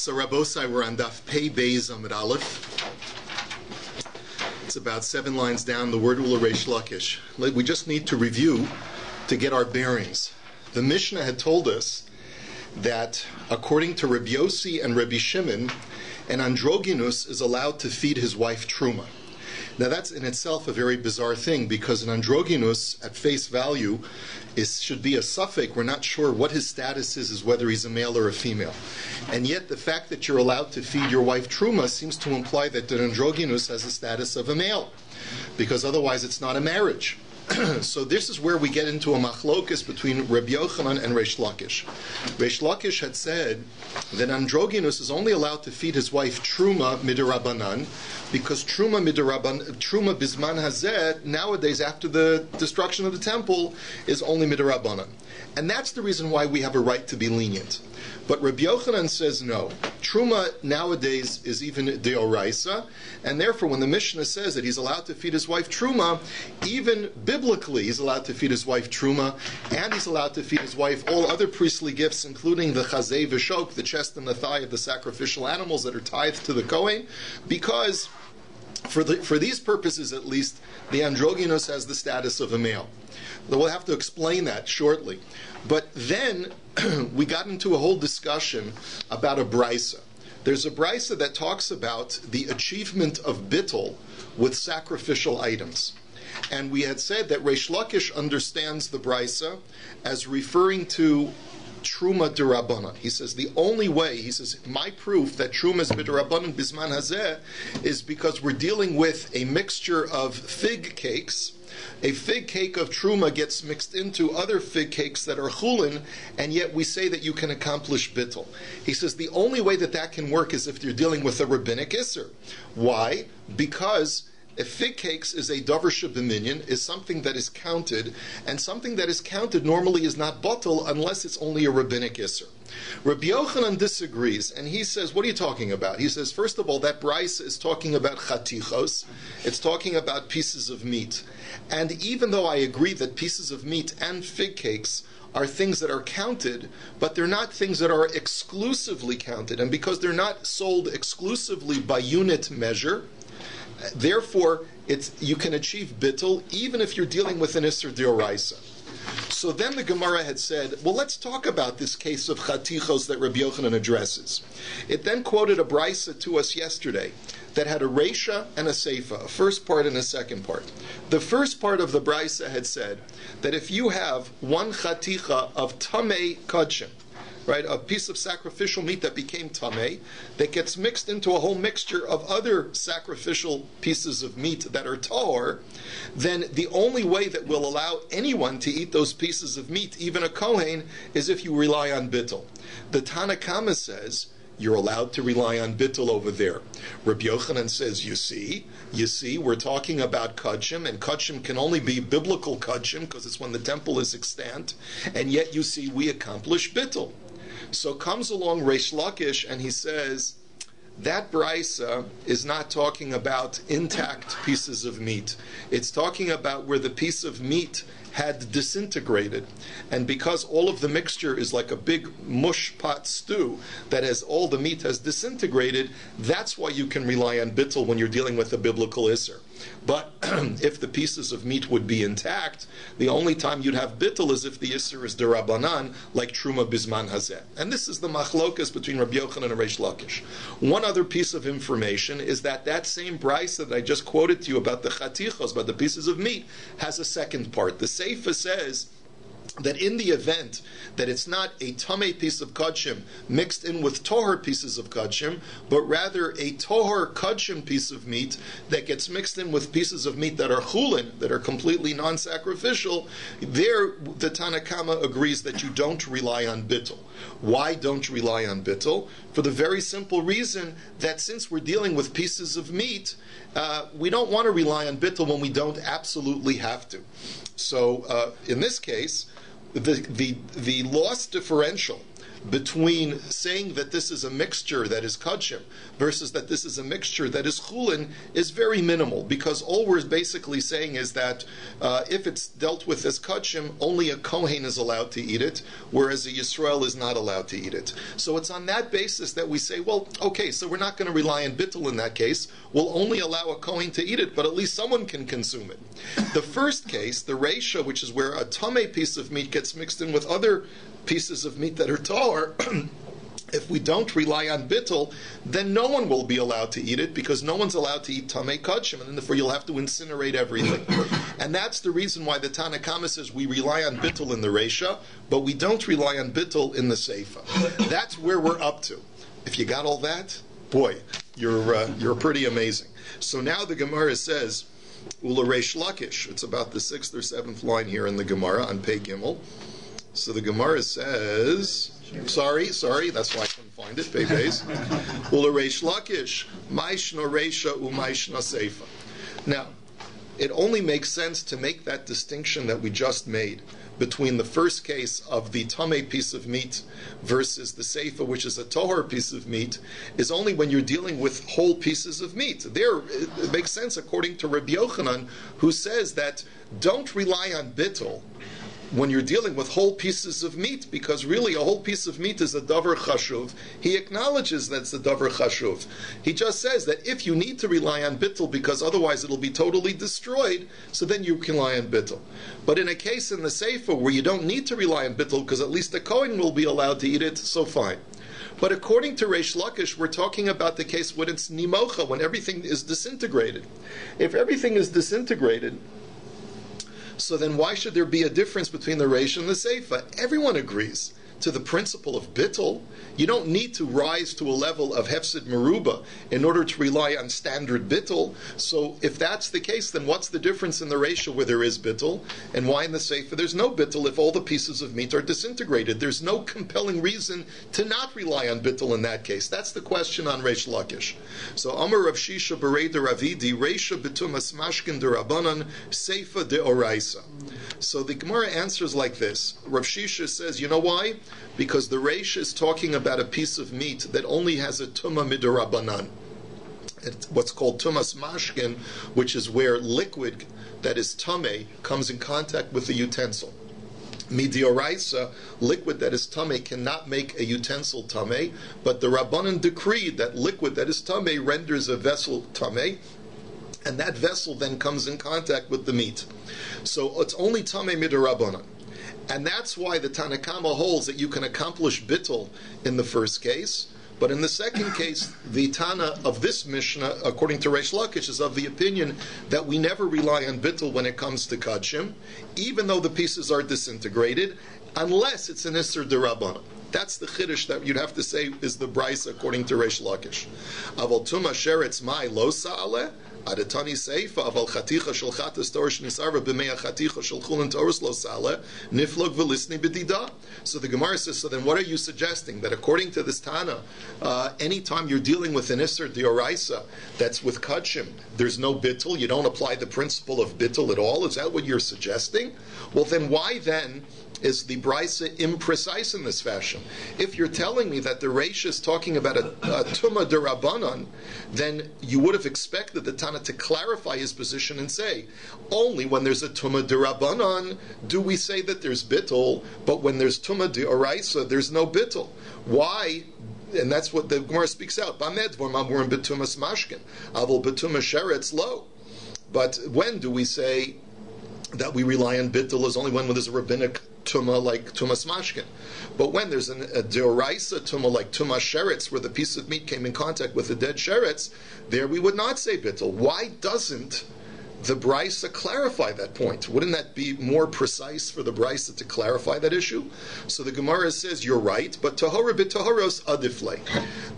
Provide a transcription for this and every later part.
So Rabosai, we're on DAF Pei Beis Amud Aleph. It's about 7 lines down, the word Ula Reish Lakish. We just need to review to get our bearings. The Mishnah had told us that according to Rabbi Yossi and Rabbi Shimon, an androgynous is allowed to feed his wife truma. Now that's in itself a very bizarre thing, because an androgynous at face value should be a suffix. We're not sure what his status is whether he's a male or a female. And yet the fact that you're allowed to feed your wife truma seems to imply that an androgynous has the status of a male, because otherwise it's not a marriage. So this is where we get into a machlokus between Rabbi Yochanan and Reish Lakish. Reish Lakish had said that androgynous is only allowed to feed his wife truma midirabanan, because truma bisman hazeh, nowadays after the destruction of the temple, is only midirabanan. And that's the reason why we have a right to be lenient. But Rabbi Yochanan says no. Truma nowadays is even deoraisa, and therefore when the Mishnah says that he's allowed to feed his wife truma, even biblically he's allowed to feed his wife truma, and he's allowed to feed his wife all other priestly gifts, including the chazei v'shok, the chest and the thigh of the sacrificial animals that are tithed to the Kohen, because for these purposes at least, the androgynous has the status of a male. We'll have to explain that shortly. But then we got into a whole discussion about a brisa. There's a brisa that talks about the achievement of bittul with sacrificial items. And we had said that Reish Lakish understands the brisa as referring to truma d'Rabbanan. He says the only way, he says, my proof that truma is b'Rabbanan bisman hazeh is because we're dealing with a mixture of fig cakes. A fig cake of truma gets mixed into other fig cakes that are chulin, and yet we say that you can accomplish bittul. He says the only way that that can work is if you're dealing with a rabbinic isser. Why? Because fig cakes is a davar shebeminyan, is something that is counted, and something that is counted normally is not batel unless it's only a rabbinic isser. Rabbi Yochanan disagrees, and he says, what are you talking about? He says, first of all, that brisa is talking about chatichos, it's talking about pieces of meat. And even though I agree that pieces of meat and fig cakes are things that are counted, but they're not things that are exclusively counted. And because they're not sold exclusively by unit measure, therefore you can achieve bittul even if you're dealing with an Isser D'Oraisa. So then the Gemara had said, well, let's talk about this case of chatichos that Rabbi Yochanan addresses. It then quoted a brisa to us yesterday that had a reisha and a seifa, a first part and a second part. The first part of the brisa had said that if you have one chaticha of tamei kodshim, right, a piece of sacrificial meat that became tamei, that gets mixed into a whole mixture of other sacrificial pieces of meat that are tahor, then the only way that will allow anyone to eat those pieces of meat, even a kohen, is if you rely on bittul. The Tanna Kama says you're allowed to rely on bittul over there. Rabbi Yochanan says, you see, we're talking about kodshim, and kodshim can only be biblical kodshim because it's when the temple is extant, and yet you see we accomplish bittul. So comes along Reish Lakish and he says, that brisa is not talking about intact pieces of meat. It's talking about where the piece of meat had disintegrated. And because all of the mixture is like a big mush pot stew that has all the meat has disintegrated, that's why you can rely on bittul when you're dealing with a biblical isser. But if the pieces of meat would be intact, the only time you'd have bittul is if the isser is derabanan, like truma bisman hazeh. And this is the machlokas between Rabbi Yochanan and Reish Lakish. One other piece of information is that same brisa that I just quoted to you about the chatichos, about the pieces of meat, has a second part. The seifa says that in the event that it's not a tamei piece of kodshim mixed in with tohar pieces of kodshim, but rather a tohar kodshim piece of meat that gets mixed in with pieces of meat that are chulin, that are completely non-sacrificial, there the Tanna Kama agrees that you don't rely on bittul. Why don't you rely on bittul? For the very simple reason that since we're dealing with pieces of meat, we don't want to rely on bittul when we don't absolutely have to. So in this case, the loss differential between saying that this is a mixture that is kachim versus that this is a mixture that is chulin is very minimal, because all we're basically saying is that if it's dealt with as kachim, only a kohen is allowed to eat it, whereas a Yisrael is not allowed to eat it. So it's on that basis that we say, well, okay, so we're not going to rely on bittul in that case. We'll only allow a kohen to eat it, but at least someone can consume it. The first case, the reisha, which is where a tameh piece of meat gets mixed in with other pieces of meat that are tahor, if we don't rely on bittul, then no one will be allowed to eat it, because no one's allowed to eat tamei kachim, and therefore you'll have to incinerate everything. And that's the reason why the Tanna Kama says we rely on bittul in the reisha, but we don't rely on bittul in the seifa. That's where we're up to. If you got all that, boy, you're pretty amazing. So now the Gemara says, Ula Reish Lakish. It's about the 6th or 7th line here in the Gemara on Pei Gimel. So the Gemara says, sorry, that's why I couldn't find it, Pei Beis. Ula Reish Lakish, Maishna Reisha u Maishna Seifa. Now, it only makes sense to make that distinction that we just made between the first case of the tameh piece of meat versus the seifa, which is a tohar piece of meat, is only when you're dealing with whole pieces of meat. There, it makes sense according to Rabbi Yochanan, who says that don't rely on bittul when you're dealing with whole pieces of meat, because really a whole piece of meat is a davar chashuv. He acknowledges that's a davar chashuv. He just says that if you need to rely on bittul because otherwise it'll be totally destroyed, so then you can rely on bittul. But in a case in the Sefer where you don't need to rely on bittul because at least the Kohen will be allowed to eat it, so fine. But according to Reish Lakish, we're talking about the case when it's nimocha, when everything is disintegrated. If everything is disintegrated, so then why should there be a difference between the Reish and the Seifa? Everyone agrees to the principle of bittul. You don't need to rise to a level of hefsid meruba in order to rely on standard bittul. So if that's the case, then what's the difference in the ratio where there is bittul, and why in the Seifa there's no bittul if all the pieces of meat are disintegrated? There's no compelling reason to not rely on bittul in that case. That's the question on Reish Lakish. So Amar Rav Shisha Berei de Ravidi Reisha Betumas Mashkin de Rabbanan Seifa de Oraisa. So the Gemara answers like this. Rav Shisha says, you know why? Because the Reish is talking about a piece of meat that only has a tumah midarabanan. It's what's called tumas mashkin, which is where liquid that is tameh comes in contact with the utensil. Midioraisa, liquid that is tameh cannot make a utensil tameh, but the Rabbanan decreed that liquid that is tameh renders a vessel tameh, and that vessel then comes in contact with the meat. So it's only tameh midarabanan. And that's why the Tanna Kama holds that you can accomplish bittul in the first case, but in the second case, the Tana of this Mishnah, according to Reish Lakish, is of the opinion that we never rely on bittul when it comes to kachim, even though the pieces are disintegrated, unless it's an Isser D'Rabbanan. That's the chiddush that you'd have to say is the brisa according to Reish Lakish. Aval tuma sheretz mai lo sa'aleh, adatani seifa aval chaticha shel chatas torish nisarva b'mei chaticha shel chulin toros lo sa'aleh niflog v'lisni b'dida. So the Gemara says, so then what are you suggesting? That according to this Tana, anytime you're dealing with an Isser D'Oraisa that's with kachim, there's no bittul, you don't apply the principle of bittul at all? Is that what you're suggesting? Well then why then is the brisa imprecise in this fashion? If you're telling me that the Reish is talking about a tumah derabanan, then you would have expected the Tana to clarify his position and say, only when there's a tumah derabanan do we say that there's bittul, but when there's tumah deoraisa, there's no bittul. Why? And that's what the Gemara speaks out. Bamed vormamurim betumas mashkin, avol betumas sheretz lo. But when do we say that we rely on bittul is only when there's a rabbinic tumah like tumas mashkin. But when there's a deoraisa tumah like tumas sheretz, where the piece of meat came in contact with the dead sheretz, there we would not say bittul. Why doesn't the brisa clarify that point? Wouldn't that be more precise for the brisa to clarify that issue? So the Gemara says, you're right, but tahora b'tahoros adifle.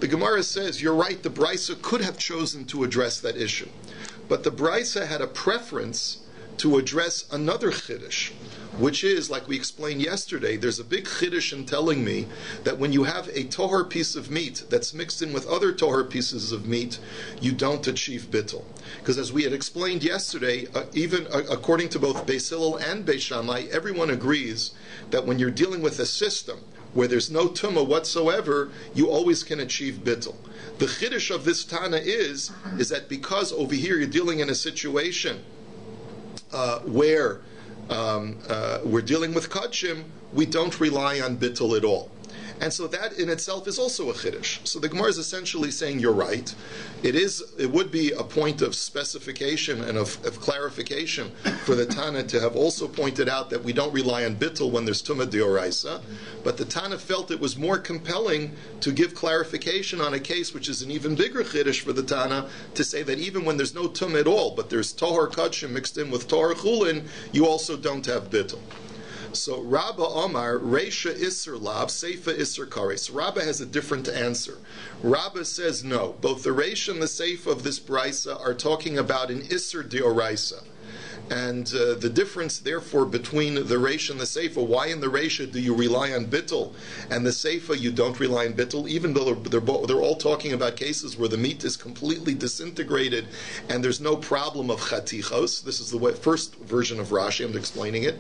The Gemara says, you're right, the brisa could have chosen to address that issue. But the brisa had a preference to address another chiddush, which is, like we explained yesterday, there's a big chiddush in telling me that when you have a tohar piece of meat that's mixed in with other tohar pieces of meat, you don't achieve bittul. Because as we had explained yesterday, even according to both Beis Hillel and Beis Shammai, everyone agrees that when you're dealing with a system where there's no tumah whatsoever, you always can achieve bittul. The chiddush of this Tana is that because over here you're dealing in a situation where we're dealing with kachim, we don't rely on bittul at all. And so that in itself is also a chiddush. So the Gemara is essentially saying you're right. It would be a point of specification and of clarification for the Tana to have also pointed out that we don't rely on bittul when there's tumah d'oraisa. But the Tana felt it was more compelling to give clarification on a case which is an even bigger chiddush for the Tana, to say that even when there's no tumah at all, but there's tahor kachim mixed in with tahor chulin, you also don't have bittul. So Rabba Omar, Reisha Isser Lab, Seifa Isser Kares. Rabba has a different answer. Rabba says no. Both the Reisha and the Seifa of this Brisa are talking about an Isser Deoraisa. And the difference, therefore, between the Reisha and the Seifa, why in the Reisha do you rely on bittul, and the Seifa you don't rely on bittul, even though they're all talking about cases where the meat is completely disintegrated and there's no problem of chatichos. This is the first version of Rashi, I'm explaining it.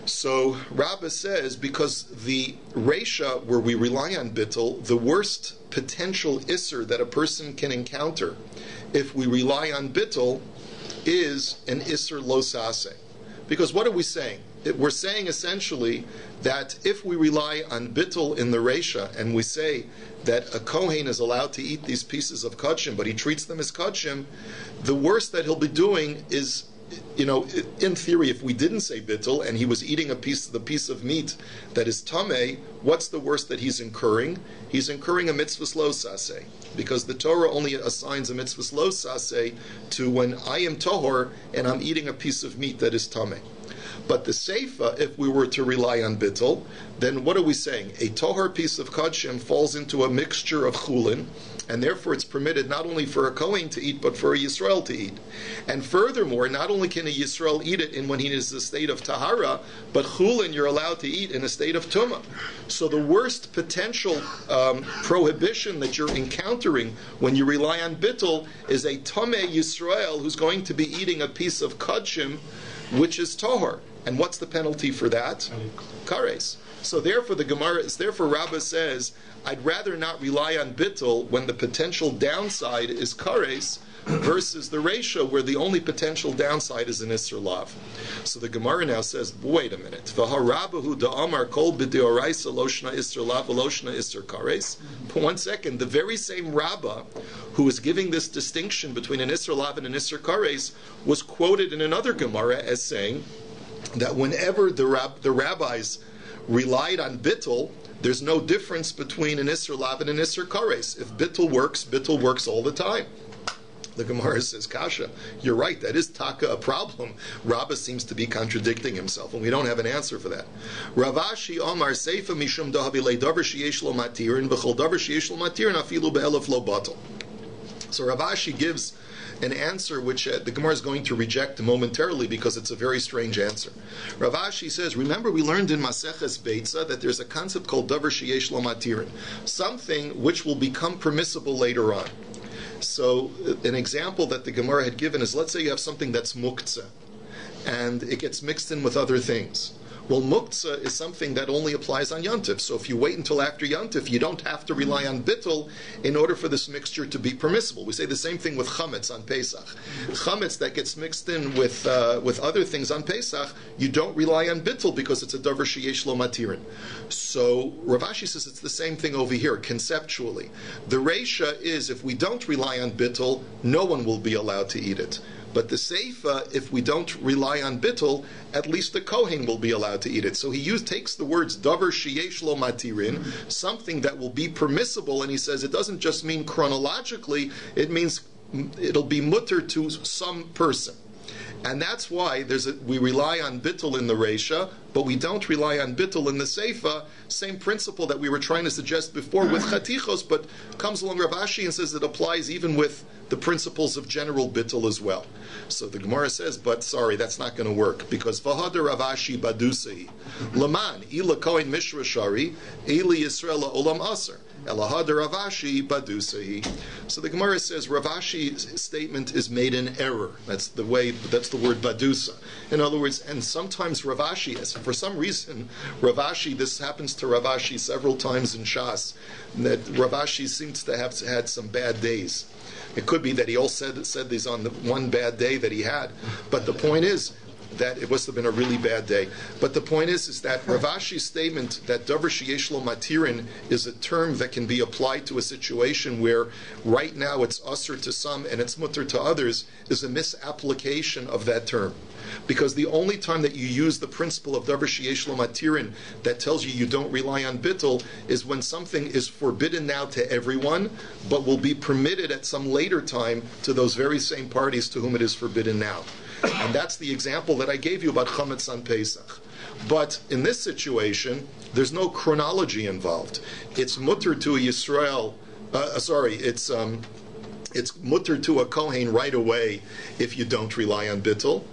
So Rabbi says, because the Reisha, where we rely on bittul, the worst potential isser that a person can encounter if we rely on bittul is an isser lo sase. Because what are we saying? We're saying essentially that if we rely on bittul in the Reisha, and we say that a Kohen is allowed to eat these pieces of kachim, but he treats them as kachim, the worst that he'll be doing is, in theory, if we didn't say bittul and he was eating the piece of meat that is tameh, what's the worst that he's incurring? He's incurring a mitzvahs lo saseh, because the Torah only assigns a mitzvahs lo saseh to when I am tahor and I'm eating a piece of meat that is tameh. But the seifa, if we were to rely on bittul, then what are we saying? A tahor piece of kachim falls into a mixture of chulin, and therefore it's permitted not only for a Kohen to eat, but for a Yisrael to eat. And furthermore, not only can a Yisrael eat it when he is in a state of tahara, but chulin you're allowed to eat in a state of tumah. So the worst potential prohibition that you're encountering when you rely on bittul is a tameh Yisrael who's going to be eating a piece of kachim, which is tahor. And what's the penalty for that? Kares. So therefore Rabbah says, I'd rather not rely on bittul when the potential downside is kares, versus the Reisha where the only potential downside is an Isser Lav. So the Gemara now says, wait a minute. V'harabahu da'amar kol b'deoraisa loshna Isser Lav loshna Isser Kares. 1 second, the very same Rabbah who is giving this distinction between an Isser Lav and an Isser Kares was quoted in another Gemara as saying that whenever the rabbis relied on bittul, there's no difference between an Isser Lav and an Isser Kares. If bittul works all the time. The Gemara says, Kasha, you're right, that is taka a problem. Rabbah seems to be contradicting himself, and we don't have an answer for that. Ravashi Omar Seifa Mishum Dahabilei Davar Sheyesh Lo Matirin V'chol Davar Sheyesh Lo Matirin Afilu Be'elef Lo Batal. So Ravashi gives an answer which the Gemara is going to reject momentarily because it's a very strange answer. Ravashi says, remember we learned in Maseches BAYT that there's a concept called Davar Sheyesh Lo Matirin, something which will become permissible later on. So an example that the Gemara had given is, let's say you have something that's muktzah, and it gets mixed in with other things. Well, muktzah is something that only applies on Yontif. So if you wait until after Yontif, you don't have to rely on bittul in order for this mixture to be permissible. We say the same thing with chametz on Pesach. Chametz that gets mixed in with other things on Pesach, you don't rely on bittul because it's a davar sheyesh lo matirin. So Rav Ashi says it's the same thing over here, conceptually. The reisha is, if we don't rely on bittul, no one will be allowed to eat it. But the seifa, if we don't rely on bittul, at least the kohen will be allowed to eat it. So he takes the words davar sheyesh lo matirin, something that will be permissible, and he says it doesn't just mean chronologically, it means it'll be mutter to some person. And that's why we rely on bittul in the reisha, but we don't rely on bittul in the seifa. Same principle that we were trying to suggest before with chatichos, but comes along Rav Ashi and says it applies even with the principles of general bittul as well. So the Gemara says, but sorry, that's not going to work, because v'hadar Rav Ashi badusei laman ila kohen mishra shari eli Yisrael olam aser elahadar Rav Ashi badusei. So the Gemara says Rav Ashi's statement is made in error. That's the word badusa. In other words, and sometimes Rav Ashi, as for some reason, Rav Ashi, this happens to Rav Ashi several times in Shas, that Rav Ashi seems to have had some bad days. It could be that he all said these on the one bad day that he had. But the point is that it must have been a really bad day. But the point is that Rav Ashi's statement that Davar sheyesh lo matirin is a term that can be applied to a situation where right now it's usher to some and it's mutter to others is a misapplication of that term. Because the only time that you use the principle of Davar sheyesh lo matirin that tells you don't rely on bittul is when something is forbidden now to everyone, but will be permitted at some later time to those very same parties to whom it is forbidden now. And that's the example that I gave you about chametz on Pesach. But in this situation, there's no chronology involved. It's mutter to a Yisrael. It's mutter to a Kohen right away if you don't rely on bittul.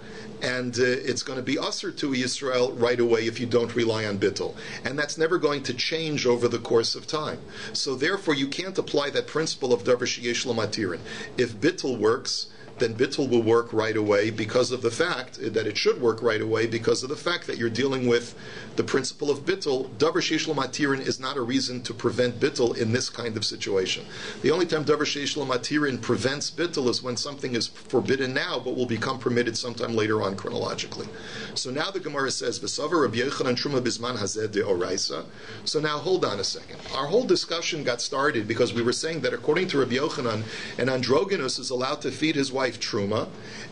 And it's going to be usher to a Yisrael right away if you don't rely on bittul. And that's never going to change over the course of time. So therefore, you can't apply that principle of davar sheyesh lo matirin. If bittul works, then bittul will work right away because of the fact that it should work right away because of the fact that you're dealing with the principle of bittul. Davar sheyesh lo matirin is not a reason to prevent bittul in this kind of situation. The only time davar sheyesh lo matirin prevents bittul is when something is forbidden now but will become permitted sometime later on chronologically. So now the Gemara says, V'savar Rabbi Yochanan truma bizman hazeh deoraisa. So now hold on a second. Our whole discussion got started because we were saying that according to Rabbi Yochanan, an androgynous is allowed to feed his wife truma,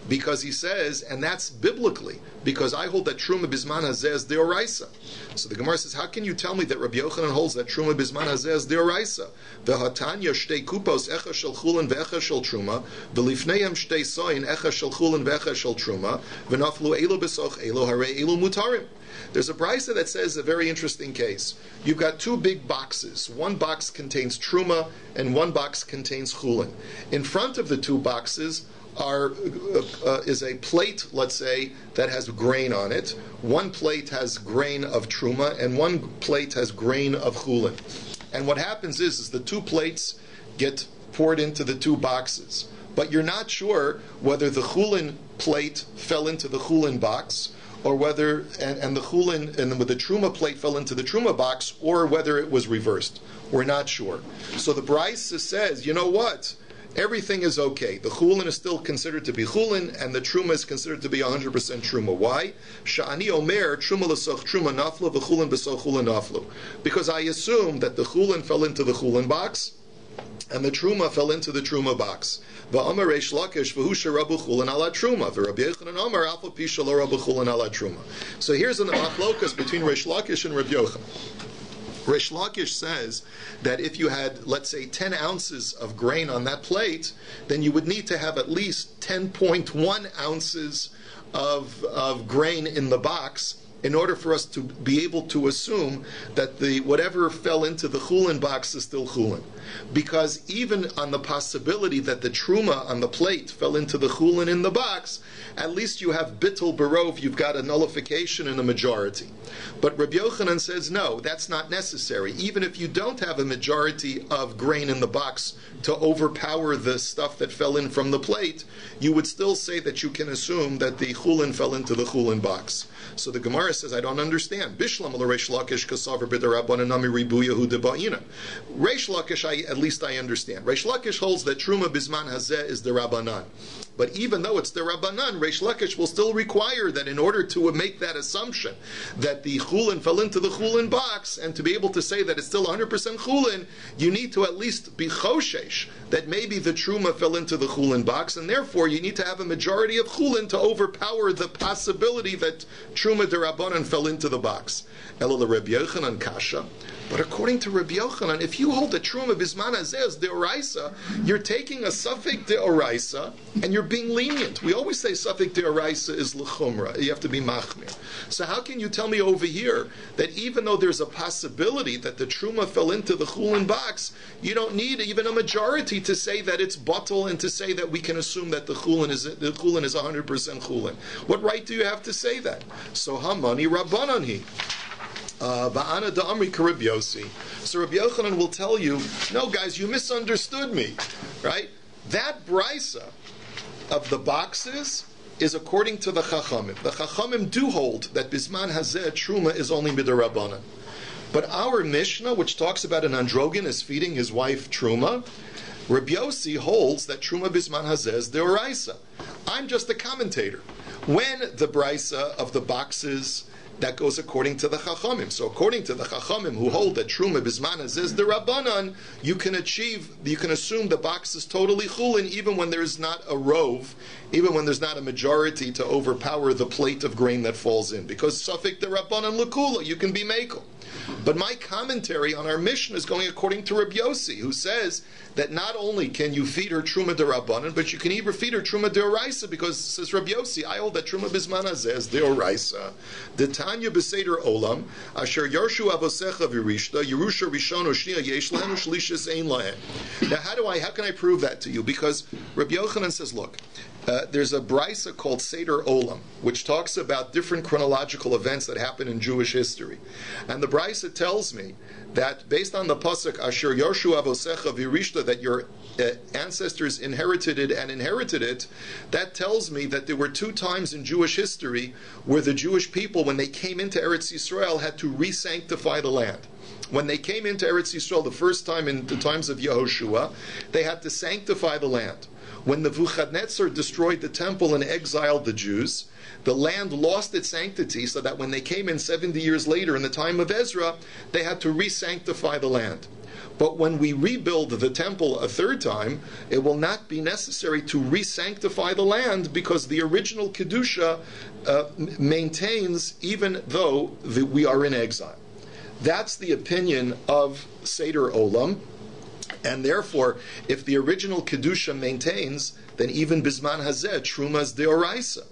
because he says, and that's biblically, because I hold that truma bisman hazeh is deoraisa. So the Gemara says, how can you tell me that Rabbi Yochanan holds that truma bisman hazeh is deoraisa? V'hatanya shtei kupos echa shel chulin ve'echa shel truma, v'lifneihem shtei soin echa shel chulin ve'echa shel truma, v'naflu elo besoch elo harei elo mutarim. There's a brisa that says a very interesting case. You've got two big boxes. One box contains truma and one box contains chulin. In front of the two boxes is a plate, let's say, that has grain on it. One plate has grain of truma and one plate has grain of chulin. And what happens is the two plates get poured into the two boxes. But you're not sure whether the chulin plate fell into the chulin box, or whether and the chulin and the truma plate fell into the truma box, or whether it was reversed. We're not sure. So the brisa says, you know what? Everything is okay. The chulin is still considered to be chulin, and the truma is considered to be 100% truma. Why? Sha'ani omer truma l'soch truma naflu v'chulin b'soch chulin naflu. Because I assume that the chulin fell into the chulin box, and the truma fell into the truma box. Va'amar Reish Lakish v'hu sherabu chulin ala truma v'Rabbi Yochanan Amar alfa pi shelo rabu chulin ala truma. So here's in the machlokas between Reish Lakish and Rabbi Yochanan. Reish Lakish says that if you had, let's say, 10 ounces of grain on that plate, then you would need to have at least 10.1 ounces of grain in the box in order for us to be able to assume that the whatever fell into the chulin box is still chulin. Because even on the possibility that the truma on the plate fell into the chulin in the box, at least you have bittul barov, you've got a nullification and a majority. But Rabbi Yochanan says, no, that's not necessary. Even if you don't have a majority of grain in the box to overpower the stuff that fell in from the plate, you would still say that you can assume that the chulin fell into the chulin box. So the Gemara says, I don't understand. Bishlam ala Reish Lakish kasaver b'derabbanan nami ribuyahu debayina. Reish Lakish, at least I understand. Reish Lakish holds that truma bisman hazeh is derabbanan. But even though it's derabbanan, Reish Lakish will still require that in order to make that assumption that the chulin fell into the chulin box, and to be able to say that it's still 100% chulin, you need to at least be choshesh that maybe the truma fell into the chulin box, and therefore you need to have a majority of chulin to overpower the possibility that truma derabbanan fell into the box. Elo Rabbi Yochanan kasha. But according to Rabbi Yochanan, if you hold a truma bisman hazeh as deoraisa, you're taking a suffix deoraisa and you're being lenient. We always say suffix deoraisa is l'chumra. You have to be machmir. So how can you tell me over here that even though there's a possibility that the truma fell into the chulin box, you don't need even a majority to say that it's batal and to say that we can assume that the chulin is 100% chulin? What right do you have to say that? So hamani rabbanan hi. Ba'ana da'amri karib yosi. So Rabbi Yochanan will tell you, no guys, you misunderstood me, right? That brisa of the boxes is according to the Chachamim. The Chachamim do hold that Bisman Hazeh Truma is only Midarabanan. But our Mishnah, which talks about an androgynous feeding his wife Truma, Rabbi Yossi holds that Truma Bisman Hazeh is Deoraisa. I'm just a commentator. When the Brisa of the boxes, that goes according to the Chachamim. So according to the Chachamim who hold that Truma Bisman Hazeh is the Rabbanan, you can assume the box is totally chulin even when there's not a rove, even when there's not a majority to overpower the plate of grain that falls in. Because Safik the Rabbanan Lakula, you can be Mekel. But my commentary on our Mishnah is going according to Rabbi Yossi, who says that not only can you feed her Truma D'Rabbanan, but you can even feed her Truma D'Oraisa, because, says Rabbi Yossi, I hold that Truma Bisman Hazeh is D'Oraisa. The Tanya B'Seder Olam, Asher Yarshu Avosecha V'Rishta, Yerusha Rishon Oshnia Yesh Lahen Ushlishis Ein Lahen. Now how can I prove that to you? Because Rabbi Yochanan says, look, there's a brisa called Seder Olam, which talks about different chronological events that happen in Jewish history. And the brisa tells me that based on the pasuk Asher Yarshu Avosecha V'Rishta, that your ancestors inherited it, that tells me that there were two times in Jewish history where the Jewish people, when they came into Eretz Yisrael, had to re-sanctify the land. When they came into Eretz Yisrael the first time in the times of Yehoshua, they had to sanctify the land. When Nebuchadnezzar destroyed the temple and exiled the Jews, the land lost its sanctity, so that when they came in 70 years later in the time of Ezra, they had to re-sanctify the land. But when we rebuild the temple a third time, it will not be necessary to re-sanctify the land, because the original Kedusha maintains even though we are in exile. That's the opinion of Seder Olam. And therefore, if the original Kedusha maintains, then even Bisman Hazeh, Truma's Deoraisa.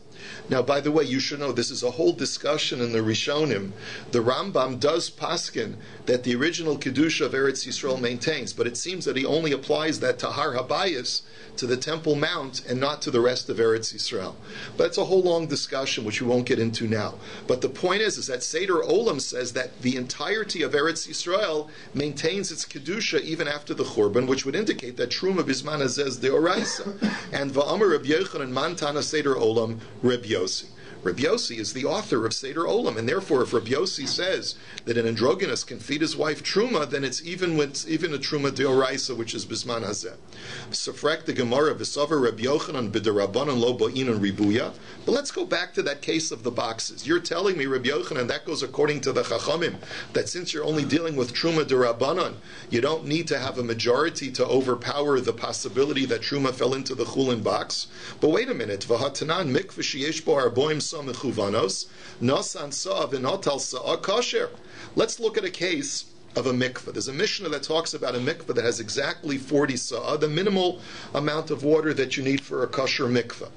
Now, by the way, you should know this is a whole discussion in the Rishonim. The Rambam does paskin that the original Kedusha of Eretz Yisrael maintains, but it seems that he only applies that to Har Habayis, to the Temple Mount, and not to the rest of Eretz Yisrael. But it's a whole long discussion, which we won't get into now. But the point is that Seder Olam says that the entirety of Eretz Yisrael maintains its Kedusha even after the Churban, which would indicate that Truma Bisman Hazeh is Deoraisa. And Va'amar Rabbi Yochanan Mantana Seder Olam Rabbi Yossi. Rabbi Yossi is the author of Seder Olam, and therefore, if Rabbi Yossi says that an androgynous can feed his wife Truma, then it's even a Truma Deoraisa, which is Bisman Hazeh. Sofrek the Gemara v'Savar Rabbi Yochanan b'Derabanan lo ba'inun ribuya. But let's go back to that case of the boxes. You're telling me, Rabbi Yochanan, that goes according to the Chachamim, that since you're only dealing with Truma Derabanan, you don't need to have a majority to overpower the possibility that Truma fell into the Chulin box. But wait a minute, v'hatanan mikveh sheyesh bo arboim sa mechuvanos nosan sa v'notal sa kasher. Let's look at a case of a mikveh. There's a Mishnah that talks about a mikveh that has exactly 40 sa'ah, the minimal amount of water that you need for a kosher mikveh.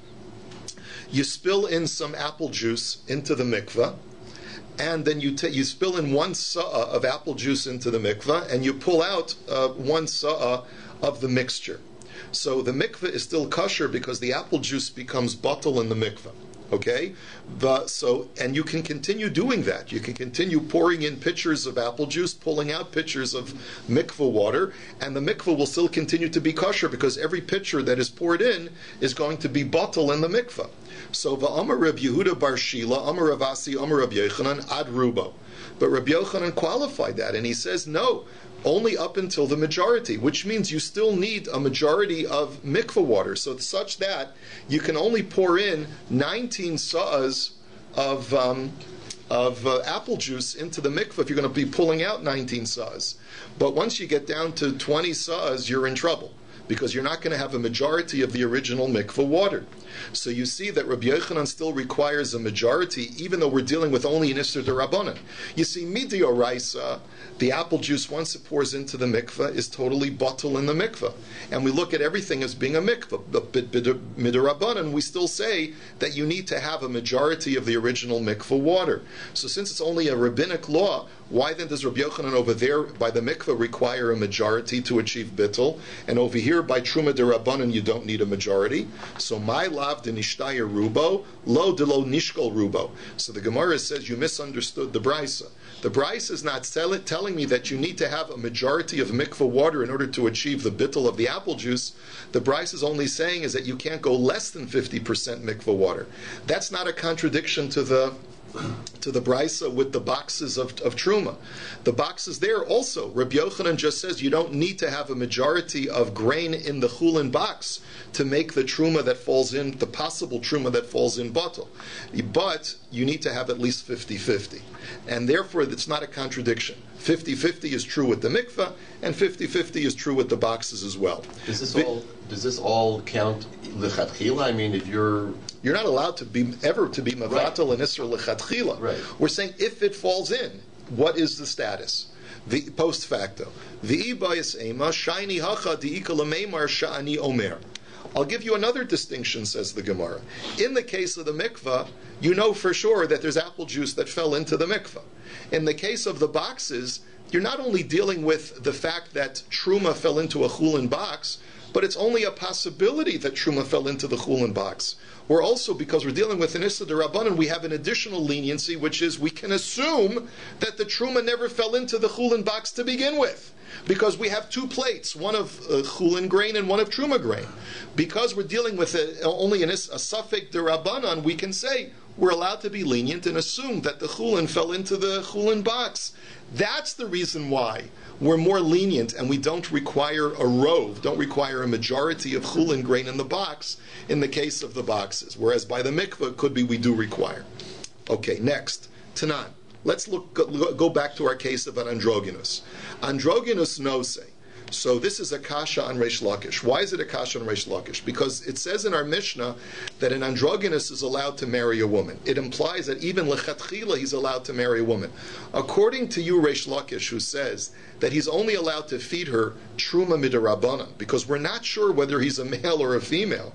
You spill in some apple juice into the mikveh, and then you spill in 1 sa'ah of apple juice into the mikveh, and you pull out 1 sa'ah of the mixture. So the mikveh is still kosher because the apple juice becomes batal in the mikveh. Okay, and you can continue doing that. You can continue pouring in pitchers of apple juice, pulling out pitchers of mikveh water, and the mikveh will still continue to be kosher because every pitcher that is poured in is going to be batal in the mikveh. So va'amar Reb Yehuda bar Shila, amar Rav Asi, amar Reb Yochanan ad rubo. But Reb Yochanan qualified that, and he says no, only up until the majority, which means you still need a majority of mikveh water, so it's such that you can only pour in 19 sa'ahs of apple juice into the mikveh if you're going to be pulling out 19 sa'ahs. But once you get down to 20 sa'ahs, you're in trouble, because you're not going to have a majority of the original mikveh water. So you see that Rabbi Yochanan still requires a majority, even though we're dealing with only an Isser D'Rabbanan. You see, Midioraisa, the apple juice, once it pours into the mikveh, is totally batal in the mikveh. And we look at everything as being a mikveh. But Mid'Rabbanan, we still say that you need to have a majority of the original mikveh water. So since it's only a rabbinic law, Why then does Rabbi Yochanan over there by the mikveh require a majority to achieve bittul, and over here by truma derabanan you don't need a majority? So my lav de nishtaya rubo, lo de lo nishkol rubo. So the Gemara says you misunderstood the brisa. The brisa is not telling me that you need to have a majority of mikveh water in order to achieve the bittul of the apple juice. The brisa is only saying is that you can't go less than 50% mikveh water. That's not a contradiction to the brisa with the boxes of truma. The boxes there also, Rabbi Yochanan just says you don't need to have a majority of grain in the chulin box to make the truma that falls in, the possible truma that falls in bottle. But you need to have at least 50-50. And therefore it's not a contradiction. 50-50 is true with the mikveh, and 50-50 is true with the boxes as well. Does this all count lechatchila? I mean, if you're not allowed to be mavatal and isra lechatchila. Right. We're saying if it falls in, what is the status? The post facto. The ibayis ema shiny hacha diikalameimar sha'ani omer. I'll give you another distinction, says the Gemara. In the case of the mikveh, you know for sure that there's apple juice that fell into the mikveh. In the case of the boxes, you're not only dealing with the fact that truma fell into a chulin box, but it's only a possibility that truma fell into the chulin box. Or also, because we're dealing with an issa d'Rabbanan, we have an additional leniency, which is we can assume that the truma never fell into the chulin box to begin with. Because we have two plates, one of chulin grain and one of truma grain. Because we're dealing with only a suffix d'Rabbanan, we can say we're allowed to be lenient and assume that the chulin fell into the chulin box. That's the reason why we're more lenient and we don't require a rove, don't require a majority of chulin grain in the box in the case of the boxes. Whereas by the mikveh, it could be we do require. Okay, next, Tanan. Let's go back to our case of an androgynous. Androgynous nose. So this is a kasha on Reish Lakish. Why is it a kasha on Reish Lakish? Because it says in our Mishnah that an androgynous is allowed to marry a woman. It implies that even lechatchila he's allowed to marry a woman. According to you, Reish Lakish, who says that he's only allowed to feed her truma midarabanan, because we're not sure whether he's a male or a female.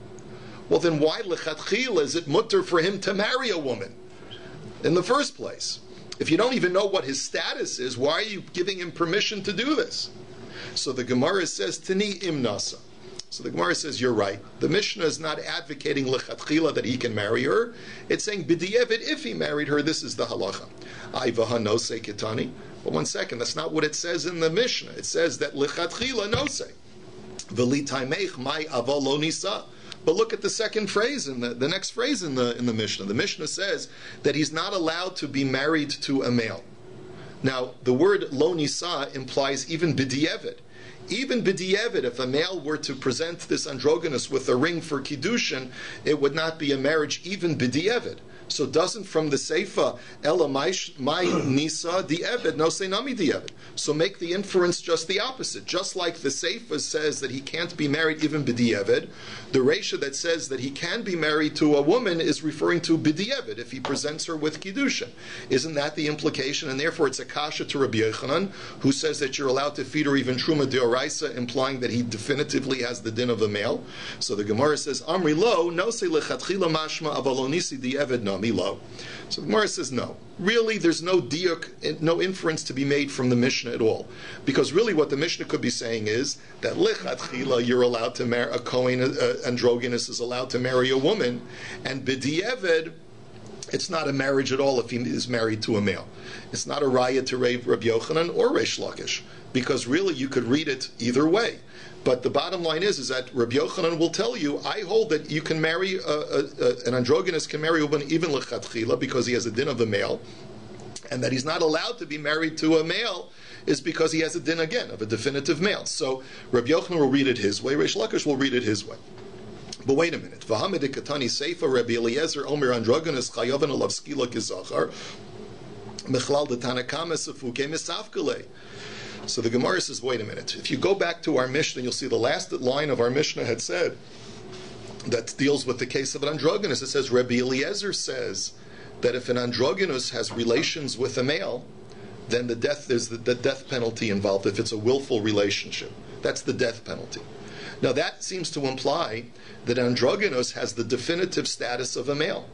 Well, then why lechatchila is it mutter for him to marry a woman in the first place? If you don't even know what his status is, why are you giving him permission to do this? So the Gemara says, Tani imnasa. So the Gemara says, you're right. The Mishnah is not advocating lechatchila that he can marry her. It's saying, b'di'evid, if he married her, this is the halacha. Ayvaha nose kitani. But one second, that's not what it says in the Mishnah. It says that lechatchila nose. V'li taimech mai aval lo nisa. But look at the second phrase in the next phrase in the Mishnah. The Mishnah says that he's not allowed to be married to a male. Now, the word lo nisa implies even b'di'evid. Even b'di'evid, if a male were to present this androgynous with a ring for kiddushin, it would not be a marriage even b'di'evid. So doesn't from the Seifa, Ela my Nisa di'evid, no say nami di'evid. So make the inference just the opposite. Just like the Seifa says that he can't be married even b'di'evid, the Reisha that says that he can be married to a woman is referring to b'di'evid, if he presents her with kiddushin. Isn't that the implication? And therefore it's a kasha to Rabbi Yochanan, who says that you're allowed to feed her even truma deoraisa, implying that he definitively has the din of a male. So the Gemara says, Amri lo, no say lechatchila mashma avalonisi di'evid no. Milo. So the Gemara says no. Really, there's no diuk, no inference to be made from the Mishnah at all. Because really what the Mishnah could be saying is that lichatchila, you're allowed to marry, a Kohen androgynous is allowed to marry a woman, and b'di'evid, it's not a marriage at all if he is married to a male. It's not a raya to Rabbi Yochanan or Reish Lakish, because really you could read it either way. But the bottom line is that Rabbi Yochanan will tell you, I hold that you can marry, an androgynous can marry a woman even lechatchila because he has a din of a male, and that he's not allowed to be married to a male is because he has a din again of a definitive male. So Rabbi Yochanan will read it his way, Reish Lakish will read it his way. But wait a minute. V'hamid katani seifa Rabbi Eliezer Omer androgynous chayavan alav skila kizachar mechlal detanakama sefuke misafkele. So the Gemara says, wait a minute. If you go back to our Mishnah, you'll see the last line of our Mishnah had said that deals with the case of an androgynous. It says, Rabbi Eliezer says that if an androgynous has relations with a male, then there's the death penalty involved if it's a willful relationship. That's the death penalty. Now that seems to imply that androgynous has the definitive status of a male.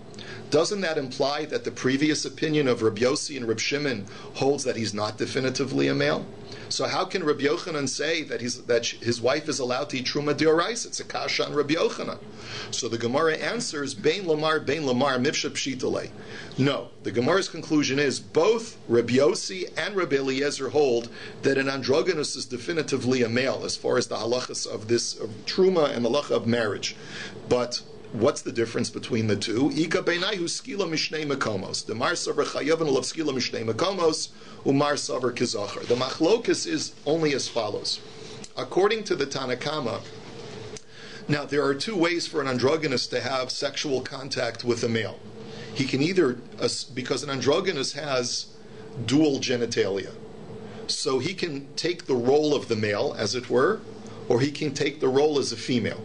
Doesn't that imply that the previous opinion of Rabbi Yossi and Reb Shimon holds that he's not definitively a male? So how can Rabbi Yochanan say that his wife is allowed to eat truma d'oraisa? It's a kasha on Rabbi Yochanan. So the Gemara answers, Bein lamar, mifsha pshitale. No, the Gemara's conclusion is both Rabbi Yossi and Rabbi Eliezer hold that an androgynous is definitively a male as far as the halachas of this of truma and the halacha of marriage. But what's the difference between the two? Ika beinayhu skila mishnei makomos. The mar savar chayavan olav skila mishnei makomos, umar savar kizachar. The machlokas is only as follows. According to the Tanakama, now there are two ways for an androgynous to have sexual contact with a male. He can either, because an androgynous has dual genitalia, so he can take the role of the male, as it were, or he can take the role as a female.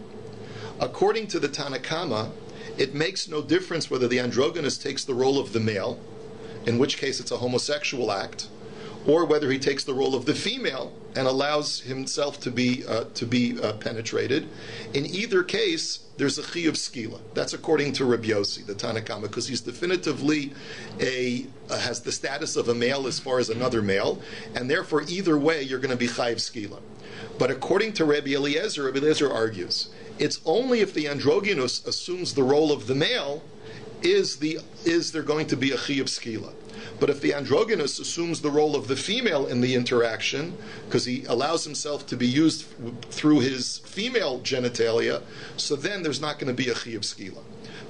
According to the Tanakama, it makes no difference whether the androgynous takes the role of the male, in which case it's a homosexual act, or whether he takes the role of the female and allows himself to be penetrated. In either case, there's a chiyuv skila. That's according to Rabbi Yossi, the Tanakama, because he's definitively has the status of a male as far as another male, and therefore either way you're going to be chayiv skila. But according to Rabbi Eliezer argues, it's only if the androgynous assumes the role of the male is there going to be a chiyuv skila. But if the androgynous assumes the role of the female in the interaction, because he allows himself to be used through his female genitalia, so then there's not going to be a chiyuv skila.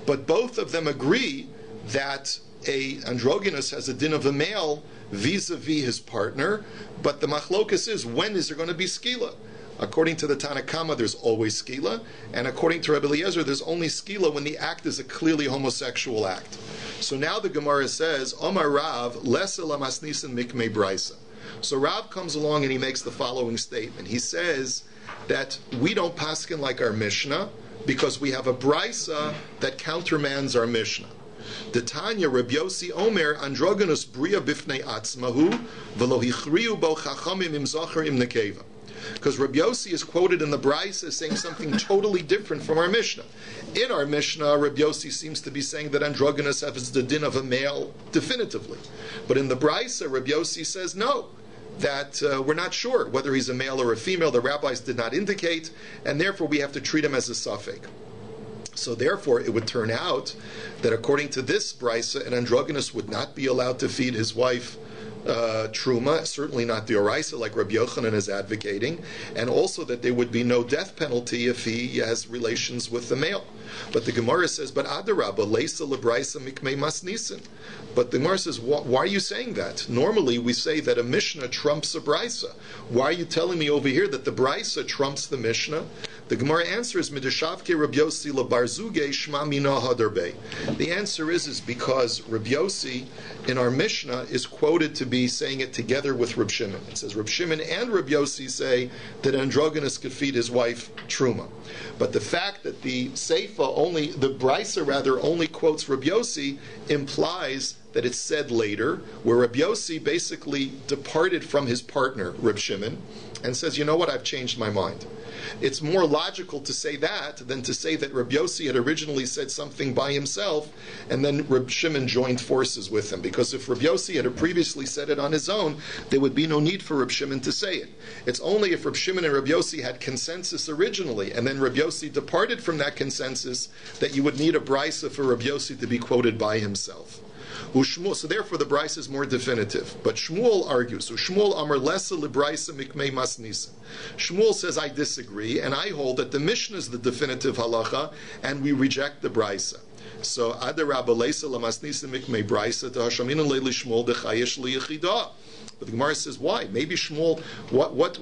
But both of them agree that a androgynous has a din of a male vis-a-vis his partner, but the machlokas is, when is there going to be skila? According to the Tanakama, there's always skila, and according to Rabbi Eliezer, there's only skila when the act is a clearly homosexual act. So now the Gemara says, Omar Rav, lesa lamasnisin mikmei braisa. So Rav comes along and he makes the following statement. He says that we don't paskin like our Mishnah because we have a braisa that countermands our Mishnah. The Tanya Rabbi Yossi Omer androgynous bria bifnei atzmahu v'lo hichriu bo chachamim im zocher im nekeva. Because Rabbi Yossi is quoted in the Braisa as saying something totally different from our Mishnah. In our Mishnah, Rabbi Yossi seems to be saying that androgynous has the din of a male definitively. But in the Braisa, Rabbi Yossi says no, that we're not sure whether he's a male or a female. The rabbis did not indicate, and therefore we have to treat him as a suffix. So therefore, it would turn out that according to this Braisa, an androgynous would not be allowed to feed his wife truma, certainly not the oraisa like Rabbi Yochanan is advocating, and also that there would be no death penalty if he has relations with the male. But the Gemara says, but adarabba leisa lebraisa mikmei masnisin. But the Gemara says, why are you saying that? Normally we say that a Mishnah trumps a Braisa. Why are you telling me over here that the Braisa trumps the Mishnah? The Gemara answer is Midashavke Rabbi Yossi lebarzuge shma mina hadarbe. The answer is because Rabbi Yossi in our Mishnah is quoted to be saying it together with Reb Shimon. It says Reb Shimon and Rabbi Yossi say that an androgynous could feed his wife truma. But the fact that the Braisa only quotes Rabbi Yossi implies that it's said later, where Rabbi Yossi basically departed from his partner, Reb Shimon, and says, you know what, I've changed my mind. It's more logical to say that than to say that Rabbi Yossi had originally said something by himself, and then Reb Shimon joined forces with him. Because if Rabbi Yossi had previously said it on his own, there would be no need for Reb Shimon to say it. It's only if Reb Shimon and Rabbi Yossi had consensus originally, and then Rabbi Yossi departed from that consensus, that you would need a brisa for Rabbi Yossi to be quoted by himself. So therefore the Braisa is more definitive. But Shmuel argues, Shmuel Amar Lesa Libraisa Mikmei Masnisin. Shmuel says, I disagree, and I hold that the Mishnah is the definitive halacha, and we reject the Braisa. So Adarabba Lesa Lamasnisin Mikmei Braisa Tahashaminin Leili Shmuel Dechayesh Liyichidah. But the Gemara says, why? Maybe Shmuel,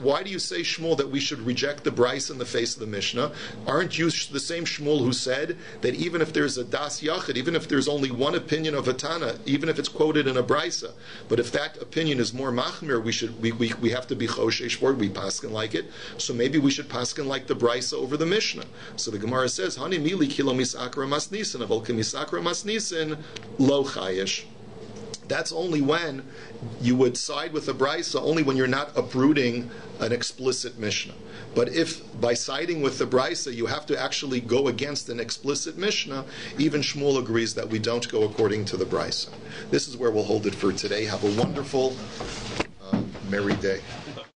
why do you say, Shmuel, that we should reject the Braisa in the face of the Mishnah? Aren't you the same Shmuel who said that even if there's a Das Yachid, even if there's only one opinion of a Tana, even if it's quoted in a Braisa, but if that opinion is more Machmir, we have to be Choshesh for it, we paskin like it, so maybe we should paskin like the Braisa over the Mishnah. So the Gemara says, Hani mili kilo misakra masnisin, avol kemisakra masnisin lo chayesh. that's only when you would side with the Brisa, only when you're not uprooting an explicit Mishnah. But if by siding with the Brisa you have to actually go against an explicit Mishnah, even Shmuel agrees that we don't go according to the Brisa. This is where we'll hold it for today. Have a wonderful, merry day.